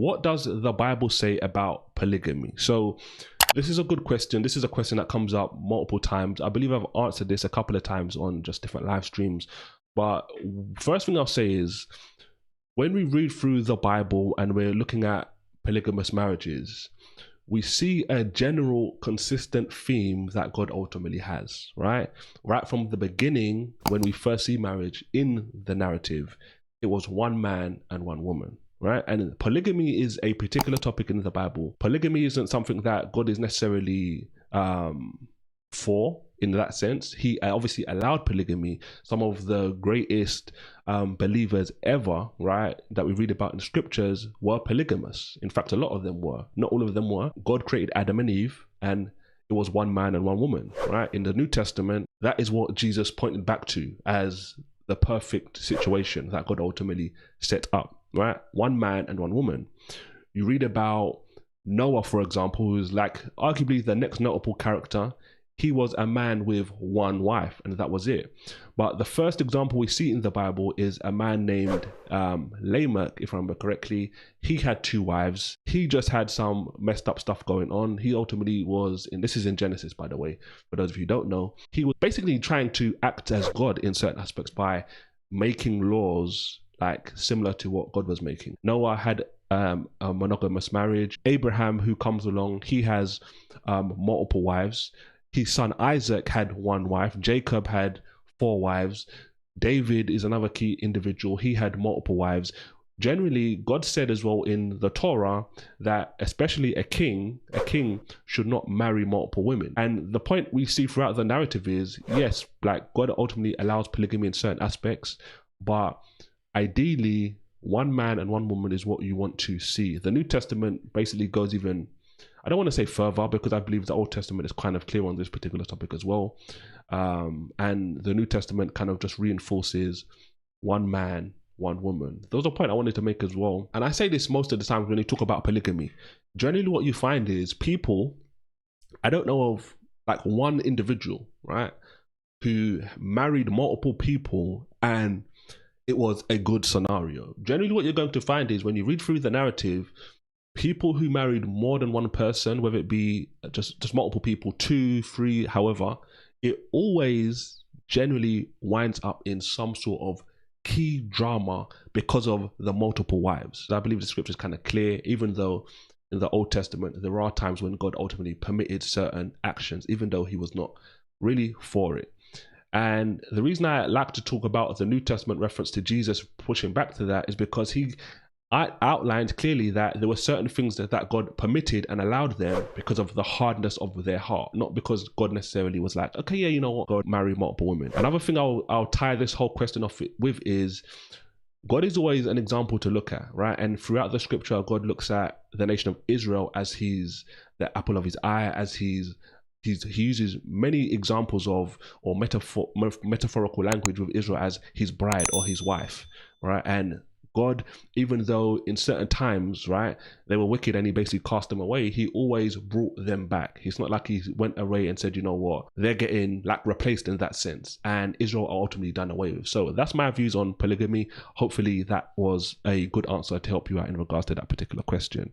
What does the Bible say about polygamy? So this is a good question. This is a question that comes up multiple times. I believe I've answered this a couple of times on just different live streams. But first thing I'll say is, when we read through the Bible and we're looking at polygamous marriages, we see a general consistent theme that God ultimately has, right? Right from the beginning, when we first see marriage in the narrative, it was one man and one woman, right? And polygamy is a particular topic in the Bible. Polygamy isn't something that God is necessarily for in that sense. He obviously allowed polygamy. Some of the greatest believers ever, right, that we read about in the scriptures were polygamous. In fact, a lot of them were. Not all of them were. God created Adam and Eve, and it was one man and one woman, right? In the New Testament, that is what Jesus pointed back to as the perfect situation that God ultimately set up, right? One man and one woman. You read about Noah, for example, who's like arguably the next notable character. He was a man with one wife, and that was it. But the first example we see in the Bible is a man named Lamech, if I remember correctly. He had two wives. He just had some messed up stuff going on. He ultimately was, and this is in Genesis, by the way, for those of you who don't know, he was basically trying to act as God in certain aspects by making laws like similar to what God was making. Noah had a monogamous marriage. Abraham, who comes along, he has multiple wives. His son Isaac had one wife. Jacob had 4 wives. David is another key individual. He had multiple wives. Generally, God said as well in the Torah that especially a king should not marry multiple women. And the point we see throughout the narrative is, yes, like God ultimately allows polygamy in certain aspects, but ideally, one man and one woman is what you want to see. The New Testament basically goes even, I don't want to say further, because I believe the Old Testament is kind of clear on this particular topic as well. And the New Testament kind of just reinforces one man, one woman. There was a point I wanted to make as well. And I say this most of the time when you talk about polygamy. Generally what you find is people, I don't know of like one individual, right, who married multiple people and it was a good scenario. Generally what you're going to find is when you read through the narrative, people who married more than one person, whether it be just multiple people, 2, 3, however, it always generally winds up in some sort of key drama because of the multiple wives. I believe the scripture is kind of clear, even though in the Old Testament, there are times when God ultimately permitted certain actions, even though he was not really for it. And the reason I like to talk about the New Testament reference to Jesus pushing back to that is because I outlined clearly that there were certain things that God permitted and allowed them because of the hardness of their heart, not because God necessarily was like, okay, yeah, you know what, God marry multiple women. Another thing I'll tie this whole question off with is God is always an example to look at, right? And throughout the scripture, God looks at the nation of Israel as the apple of his eye, as he uses many examples of or metaphorical language with Israel as his bride or his wife, right? And God, even though in certain times, right, they were wicked and he basically cast them away, he always brought them back. It's not like he went away and said, you know what, they're getting like replaced in that sense, and Israel are ultimately done away with. So that's my views on polygamy. Hopefully that was a good answer to help you out in regards to that particular question.